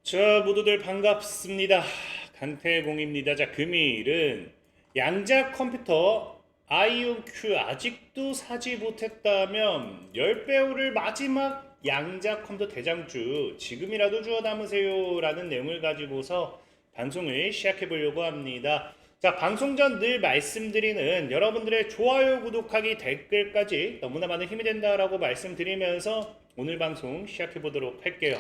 자, 모두들 반갑습니다. 강태공입니다. 자, 금일은 양자 컴퓨터 아이온큐 아직도 사지 못했다면 10배 오를 마지막 양자 컴퓨터 대장주 지금이라도 주워 담으세요 라는 내용을 가지고서 방송을 시작해 보려고 합니다. 자, 방송 전 늘 말씀드리는 여러분들의 좋아요, 구독하기, 댓글까지 너무나 많은 힘이 된다라고 말씀드리면서 오늘 방송 시작해 보도록 할게요.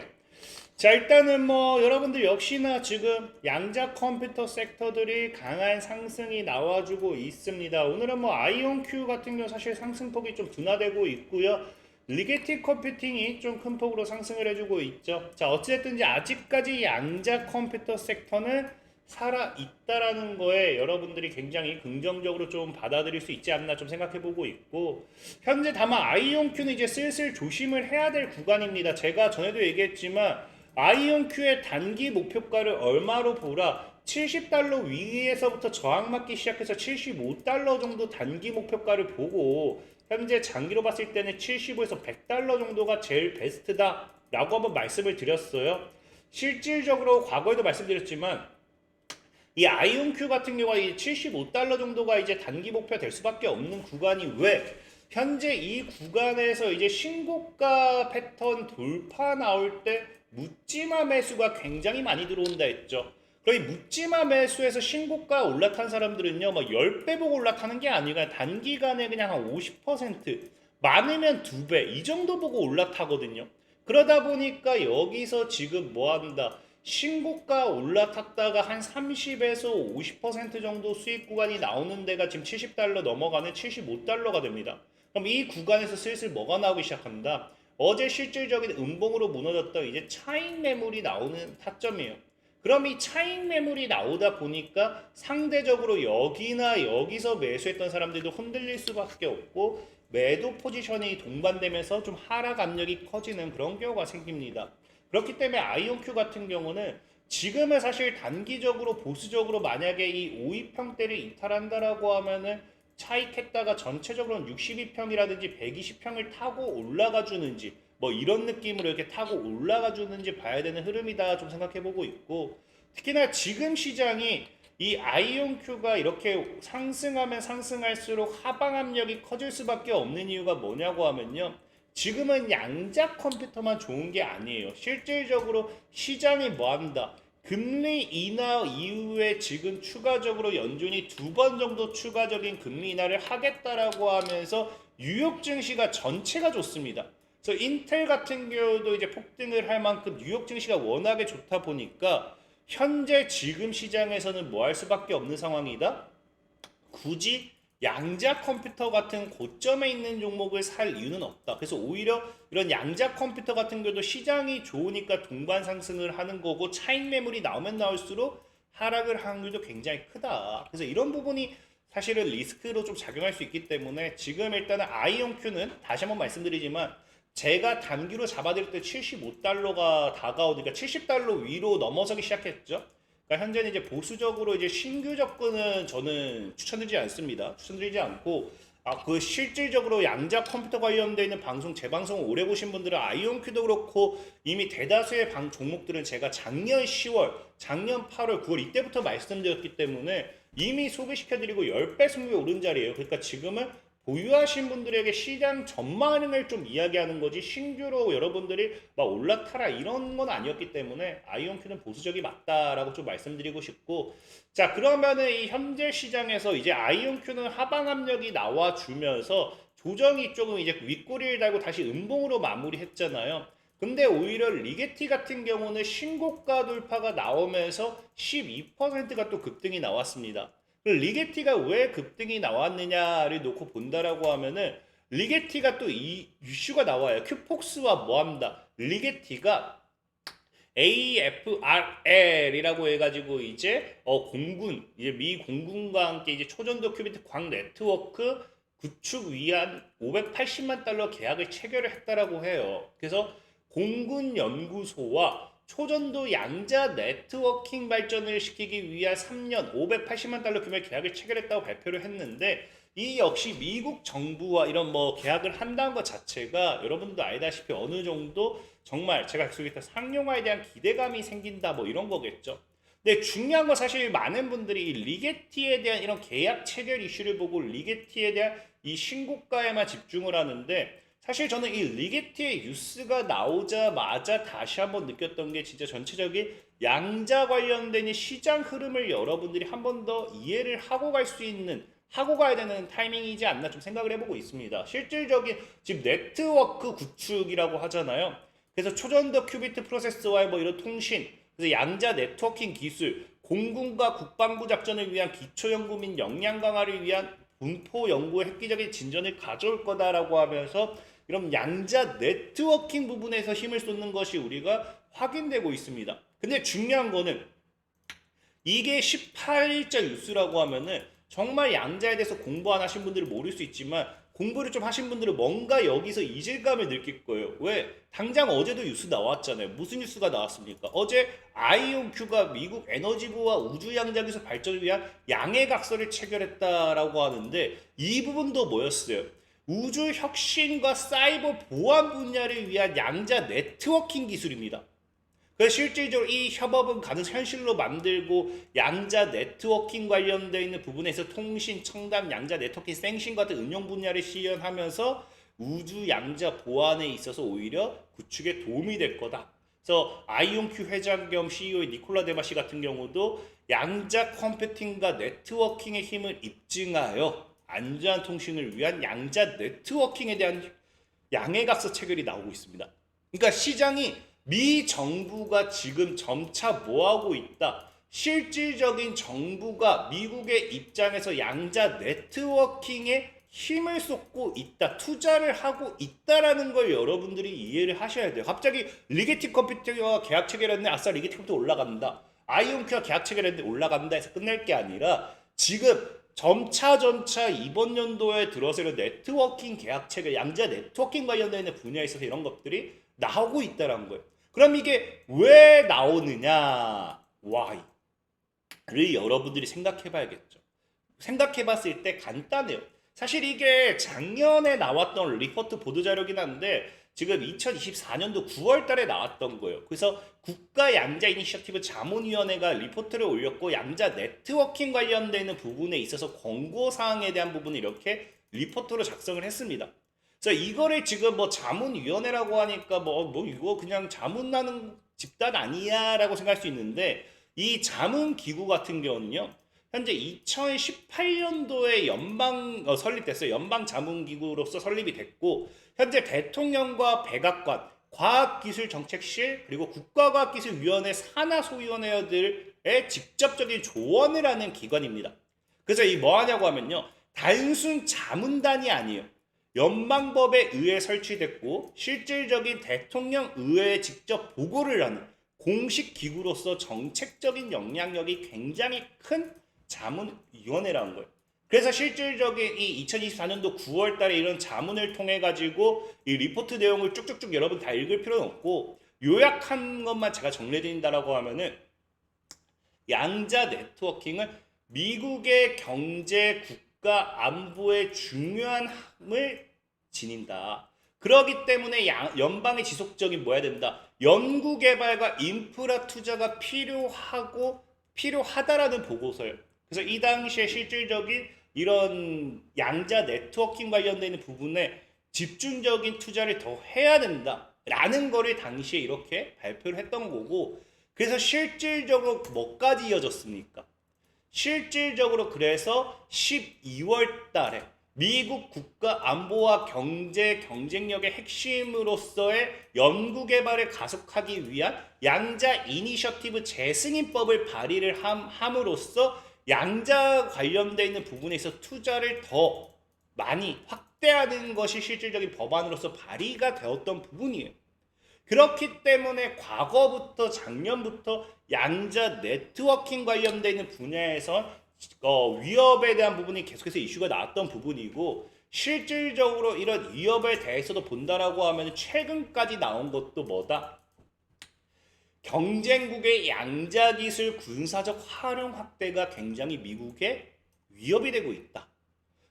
자, 일단은 여러분들 역시나 지금 양자 컴퓨터 섹터들이 강한 상승이 나와주고 있습니다. 오늘은 아이온큐 같은 경우 사실 상승폭이 좀 둔화되고 있고요. 리게티 컴퓨팅이 좀 큰 폭으로 상승을 해주고 있죠. 자, 어찌됐든지 아직까지 양자 컴퓨터 섹터는 살아 있다라는 거에 여러분들이 굉장히 긍정적으로 좀 받아들일 수 있지 않나 좀 생각해 보고 있고, 현재 다만 아이온큐는 이제 슬슬 조심을 해야 될 구간입니다. 제가 전에도 얘기했지만 아이온큐의 단기 목표가를 얼마로 보라, 70달러 위에서부터 저항 맞기 시작해서 75달러 정도 단기 목표가를 보고 현재 장기로 봤을 때는 75에서 100달러 정도가 제일 베스트다 라고 한번 말씀을 드렸어요. 실질적으로 과거에도 말씀드렸지만 이 아이온큐 같은 경우가 이 75달러 정도가 이제 단기 목표 될 수밖에 없는 구간이 왜? 현재 이 구간에서 이제 신고가 패턴 돌파 나올 때 묻지마 매수가 굉장히 많이 들어온다 했죠. 그럼 이 묻지마 매수에서 신고가 올라탄 사람들은요, 10배 보고 올라타는 게 아니라 단기간에 그냥 한 50%, 많으면 2배, 이 정도 보고 올라타거든요. 그러다 보니까 여기서 지금 뭐 한다? 신고가 올라탔다가 한 30에서 50% 정도 수익 구간이 나오는 데가 지금 70달러 넘어가는 75달러가 됩니다. 그럼 이 구간에서 슬슬 뭐가 나오기 시작한다? 어제 실질적인 음봉으로 무너졌던 이제 차익 매물이 나오는 타점이에요. 그럼 이 차익 매물이 나오다 보니까 상대적으로 여기나 여기서 매수했던 사람들도 흔들릴 수밖에 없고 매도 포지션이 동반되면서 좀 하락 압력이 커지는 그런 경우가 생깁니다. 그렇기 때문에 아이온큐 같은 경우는 지금은 사실 단기적으로 보수적으로 만약에 이 52평대를 이탈한다라고 하면은 차익했다가 전체적으로는 62평이라든지 120평을 타고 올라가 주는지 이런 느낌으로 이렇게 타고 올라가 주는지 봐야 되는 흐름이다 좀 생각해 보고 있고, 특히나 지금 시장이 이 아이온큐가 이렇게 상승하면 상승할수록 하방 압력이 커질 수밖에 없는 이유가 뭐냐고 하면요, 지금은 양자 컴퓨터만 좋은 게 아니에요. 실질적으로 시장이 뭐한다? 금리 인하 이후에 지금 추가적으로 연준이 2번 정도 추가적인 금리 인하를 하겠다라고 하면서 뉴욕 증시가 전체가 좋습니다. 그래서 인텔 같은 경우도 이제 폭등을 할 만큼 뉴욕 증시가 워낙에 좋다 보니까 현재 지금 시장에서는 뭐 할 수밖에 없는 상황이다? 굳이 양자 컴퓨터 같은 고점에 있는 종목을 살 이유는 없다. 그래서 오히려 이런 양자 컴퓨터 같은 경우도 시장이 좋으니까 동반 상승을 하는 거고 차익 매물이 나오면 나올수록 하락을 할 확률도 굉장히 크다. 그래서 이런 부분이 사실은 리스크로 좀 작용할 수 있기 때문에 지금 일단은 아이온큐는 다시 한번 말씀드리지만 제가 단기로 잡아드릴 때 75달러가 다가오니까 70달러 위로 넘어서기 시작했죠. 그러니까 현재는 이제 보수적으로 이제 신규 접근은 저는 추천드리지 않습니다. 추천드리지 않고, 그 실질적으로 양자 컴퓨터 관련되어 있는 방송, 재방송을 오래 보신 분들은 아이온큐도 그렇고 이미 대다수의 종목들은 제가 작년 10월, 작년 8월, 9월 이때부터 말씀드렸기 때문에 이미 소개시켜드리고 10배 승률이 오른 자리예요. 그러니까 지금은 보유하신 분들에게 시장 전망을 좀 이야기하는 거지 신규로 여러분들이 막 올라타라 이런 건 아니었기 때문에 아이온큐는 보수적이 맞다라고 좀 말씀드리고 싶고, 자, 그러면은 이 현재 시장에서 이제 아이온큐는 하방 압력이 나와주면서 조정이 조금 이제 윗꼬리를 달고 다시 음봉으로 마무리했잖아요. 근데 오히려 리게티 같은 경우는 신고가 돌파가 나오면서 12%가 또 급등이 나왔습니다. 리게티가 왜 급등이 나왔느냐를 놓고 본다라고 하면은 리게티가 또 이 이슈가 나와요. 큐폭스와 뭐합니다. 리게티가 AFRL이라고 해가지고 이제 공군, 이제 미 공군과 함께 이제 초전도 큐비트 광 네트워크 구축 위한 580만 달러 계약을 체결을 했다라고 해요. 그래서 공군 연구소와 초전도 양자 네트워킹 발전을 시키기 위한 3년 580만 달러 규모의 계약을 체결했다고 발표를 했는데, 이 역시 미국 정부와 이런 뭐 계약을 한다는 것 자체가 여러분도 알다시피 어느 정도 정말 제가 계속 했던 상용화에 대한 기대감이 생긴다 뭐 이런 거겠죠. 근데 중요한 건 사실 많은 분들이 이 리게티에 대한 이런 계약 체결 이슈를 보고 리게티에 대한 이 신고가에만 집중을 하는데 사실 저는 이 리게티의 뉴스가 나오자마자 다시 한번 느꼈던 게 진짜 전체적인 양자 관련된 이 시장 흐름을 여러분들이 한 번 더 이해를 하고 갈 수 있는 하고 가야 되는 타이밍이지 않나 좀 생각을 해보고 있습니다. 실질적인 지금 네트워크 구축이라고 하잖아요. 그래서 초전도 큐비트 프로세스와 뭐 이런 통신, 그래서 양자 네트워킹 기술, 공군과 국방부 작전을 위한 기초연구 및 역량 강화를 위한 분포 연구의 획기적인 진전을 가져올 거다라고 하면서 이런 양자 네트워킹 부분에서 힘을 쏟는 것이 우리가 확인되고 있습니다. 근데 중요한 거는 이게 18일자 뉴스라고 하면은 정말 양자에 대해서 공부 안 하신 분들은 모를 수 있지만 공부를 좀 하신 분들은 뭔가 여기서 이질감을 느낄 거예요. 왜? 당장 어제도 뉴스 나왔잖아요. 무슨 뉴스가 나왔습니까? 어제 아이온큐가 미국 에너지부와 우주 양자 기술 발전을 위한 양해 각서를 체결했다라고 하는데 이 부분도 뭐였어요? 우주 혁신과 사이버 보안 분야를 위한 양자 네트워킹 기술입니다. 그래서 실질적으로 이 협업은 가능 현실로 만들고 양자 네트워킹 관련되어 있는 부분에서 통신, 첨단 양자 네트워킹, 생신 같은 응용 분야를 시연하면서 우주 양자 보안에 있어서 오히려 구축에 도움이 될 거다. 그래서 아이온큐 회장 겸 CEO의 니콜라 데마시 같은 경우도 양자 컴퓨팅과 네트워킹의 힘을 입증하여 안전한 통신을 위한 양자 네트워킹에 대한 양해각서 체결이 나오고 있습니다. 그러니까 시장이 미 정부가 지금 점차 뭐하고 있다? 실질적인 정부가 미국의 입장에서 양자 네트워킹에 힘을 쏟고 있다, 투자를 하고 있다라는 걸 여러분들이 이해를 하셔야 돼요. 갑자기 리게티 컴퓨터와 계약 체결했는데 아싸 리게티 컴퓨터 올라간다. 아이온큐와 계약 체결했는데 올라간다 해서 끝낼 게 아니라 지금 점차 이번 연도에 들어서 네트워킹 계약 체결, 양자 네트워킹 관련된 분야에 있어서 이런 것들이 나오고 있다는 거예요. 그럼 이게 왜 나오느냐? Why를 여러분들이 생각해 봐야겠죠. 생각해 봤을 때 간단해요. 사실 이게 작년에 나왔던 리포트 보도자료긴 한데 지금 2024년도 9월 달에 나왔던 거예요. 그래서 국가 양자 이니셔티브 자문위원회가 리포트를 올렸고 양자 네트워킹 관련되는 부분에 있어서 권고 사항에 대한 부분을 이렇게 리포트로 작성을 했습니다. 그래서 이거를 지금 뭐 자문위원회라고 하니까 뭐 이거 그냥 자문나는 집단 아니야 라고 생각할 수 있는데 이 자문기구 같은 경우는요 현재 2018년도에 설립됐어요. 연방자문기구로서 설립이 됐고 현재 대통령과 백악관, 과학기술정책실 그리고 국가과학기술위원회 산하소위원회들의 직접적인 조언을 하는 기관입니다. 그래서 이 뭐 하냐고 하면요 단순 자문단이 아니에요. 연방법에 의해 설치됐고 실질적인 대통령 의회에 직접 보고를 하는 공식 기구로서 정책적인 영향력이 굉장히 큰 자문위원회라는 거예요. 그래서 실질적인 이 2024년도 9월 달에 이런 자문을 통해 가지고 이 리포트 내용을 쭉쭉쭉 여러분 다 읽을 필요는 없고 요약한 것만 제가 정리해드린다라고 하면은 양자 네트워킹은 미국의 경제 국가 안보에 중요한 함을 지닌다. 그렇기 때문에 연방의 지속적인 뭐야 된다. 연구 개발과 인프라 투자가 필요하다라는 보고서예요. 그래서 이 당시에 실질적인 이런 양자 네트워킹 관련되는 부분에 집중적인 투자를 더 해야 된다라는 거를 당시에 이렇게 발표를 했던 거고 그래서 실질적으로 뭐까지 이어졌습니까? 실질적으로 그래서 12월 달에 미국 국가 안보와 경제 경쟁력의 핵심으로서의 연구 개발을 가속하기 위한 양자 이니셔티브 재승인법을 발의를 함으로써 양자 관련되어 있는 부분에서 투자를 더 많이 확대하는 것이 실질적인 법안으로서 발의가 되었던 부분이에요. 그렇기 때문에 과거부터 작년부터 양자 네트워킹 관련되어 있는 분야에서 위협에 대한 부분이 계속해서 이슈가 나왔던 부분이고 실질적으로 이런 위협에 대해서도 본다라고 하면 최근까지 나온 것도 뭐다? 경쟁국의 양자기술 군사적 활용 확대가 굉장히 미국에 위협이 되고 있다.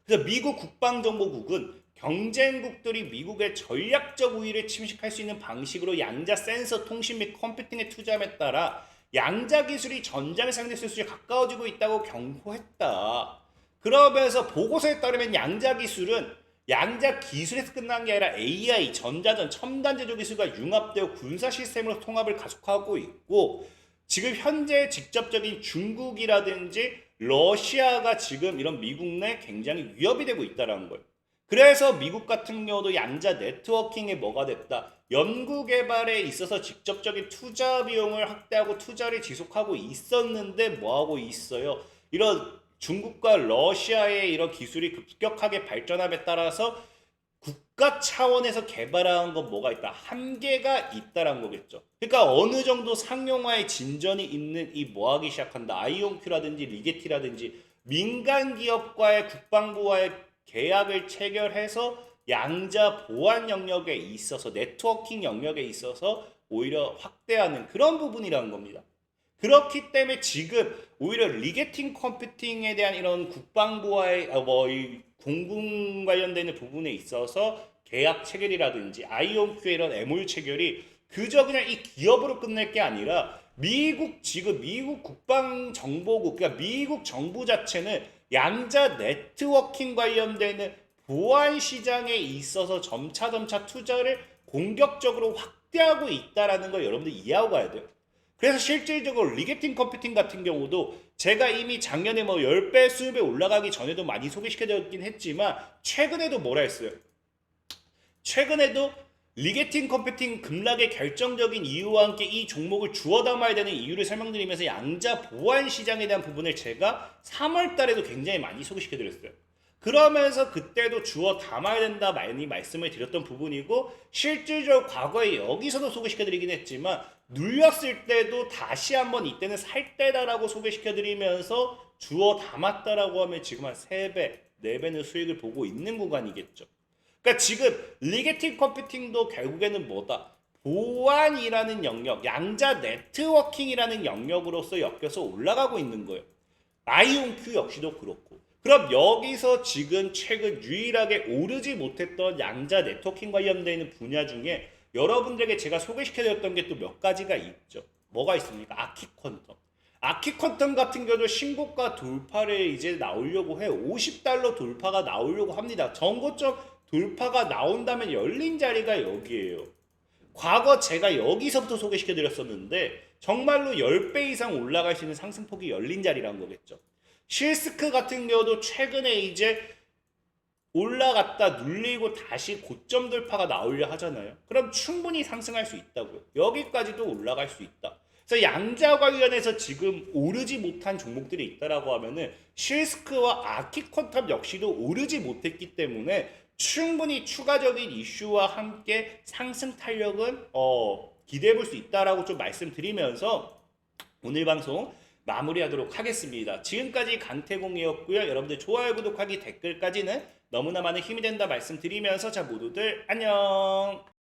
그래서 미국 국방정보국은 경쟁국들이 미국의 전략적 우위를 침식할 수 있는 방식으로 양자 센서 통신 및 컴퓨팅에 투자함에 따라 양자 기술이 전장을 상대할 수에 가까워지고 있다고 경고했다. 그러면서 보고서에 따르면 양자 기술은 양자 기술에서 끝난 게 아니라 AI, 전자전, 첨단 제조 기술과 융합되어 군사 시스템으로 통합을 가속하고 있고, 지금 현재 직접적인 중국이라든지 러시아가 지금 이런 미국 내 굉장히 위협이 되고 있다는 거예요. 그래서 미국 같은 경우도 양자 네트워킹에 뭐가 됐다. 연구 개발에 있어서 직접적인 투자 비용을 확대하고 투자를 지속하고 있었는데 뭐하고 있어요? 이런 중국과 러시아의 이런 기술이 급격하게 발전함에 따라서 국가 차원에서 개발한 건 뭐가 있다? 한계가 있다라는 거겠죠. 그러니까 어느 정도 상용화의 진전이 있는 이 뭐하기 시작한다. 아이온큐라든지 리게티라든지 민간 기업과의 국방부와의 계약을 체결해서 양자 보안 영역에 있어서 네트워킹 영역에 있어서 오히려 확대하는 그런 부분이라는 겁니다. 그렇기 때문에 지금 오히려 리게팅 컴퓨팅에 대한 이런 국방부와의 이 공군 관련되는 부분에 있어서 계약 체결이라든지 아이온큐의 이런 MOU 체결이 그저 그냥 이 기업으로 끝낼 게 아니라 지금 미국 국방정보국, 그러니까 미국 정부 자체는 양자 네트워킹 관련되는 보안 시장에 있어서 점차 투자를 공격적으로 확대하고 있다라는 걸 여러분들 이해하고 가야 돼요. 그래서 실질적으로 리게팅 컴퓨팅 같은 경우도 제가 이미 작년에 뭐 10배, 20배 올라가기 전에도 많이 소개시켜드렸긴 했지만 최근에도 뭐라 했어요? 최근에도 리게팅 컴퓨팅 급락의 결정적인 이유와 함께 이 종목을 주워 담아야 되는 이유를 설명드리면서 양자 보안 시장에 대한 부분을 제가 3월 달에도 굉장히 많이 소개시켜드렸어요. 그러면서 그때도 주워 담아야 된다 많이 말씀을 드렸던 부분이고, 실질적으로 과거에 여기서도 소개시켜드리긴 했지만 눌렸을 때도 다시 한번 이때는 살 때다라고 소개시켜드리면서 주워 담았다라고 하면 지금 한 3배, 4배는 수익을 보고 있는 구간이겠죠. 그러니까 지금 리게팅 컴퓨팅도 결국에는 뭐다? 보안이라는 영역, 양자 네트워킹이라는 영역으로서 엮여서 올라가고 있는 거예요. 아이온큐 역시도 그렇고. 그럼 여기서 지금 최근 유일하게 오르지 못했던 양자 네트워킹 관련되어 있는 분야 중에 여러분들에게 제가 소개시켜드렸던 게 또 몇 가지가 있죠. 뭐가 있습니까? 아키퀀텀. 아키퀀텀 같은 경우도 신고가 돌파를 이제 나오려고 해요. 50달러 돌파가 나오려고 합니다. 전고점 돌파가 나온다면 열린 자리가 여기에요. 과거 제가 여기서부터 소개시켜드렸었는데 정말로 10배 이상 올라갈 수 있는 상승폭이 열린 자리란 거겠죠. 실스크 같은 경우도 최근에 이제 올라갔다 눌리고 다시 고점 돌파가 나오려 하잖아요. 그럼 충분히 상승할 수 있다고요. 여기까지도 올라갈 수 있다. 그래서 양자 관련해서 지금 오르지 못한 종목들이 있다라고 하면은 실스크와 아키퀀텀 역시도 오르지 못했기 때문에 충분히 추가적인 이슈와 함께 상승 탄력은 기대해 볼 수 있다라고 좀 말씀드리면서 오늘 방송 마무리하도록 하겠습니다. 지금까지 강태공이었고요. 여러분들 좋아요, 구독하기, 댓글까지는 너무나 많은 힘이 된다 말씀드리면서 자 모두들 안녕.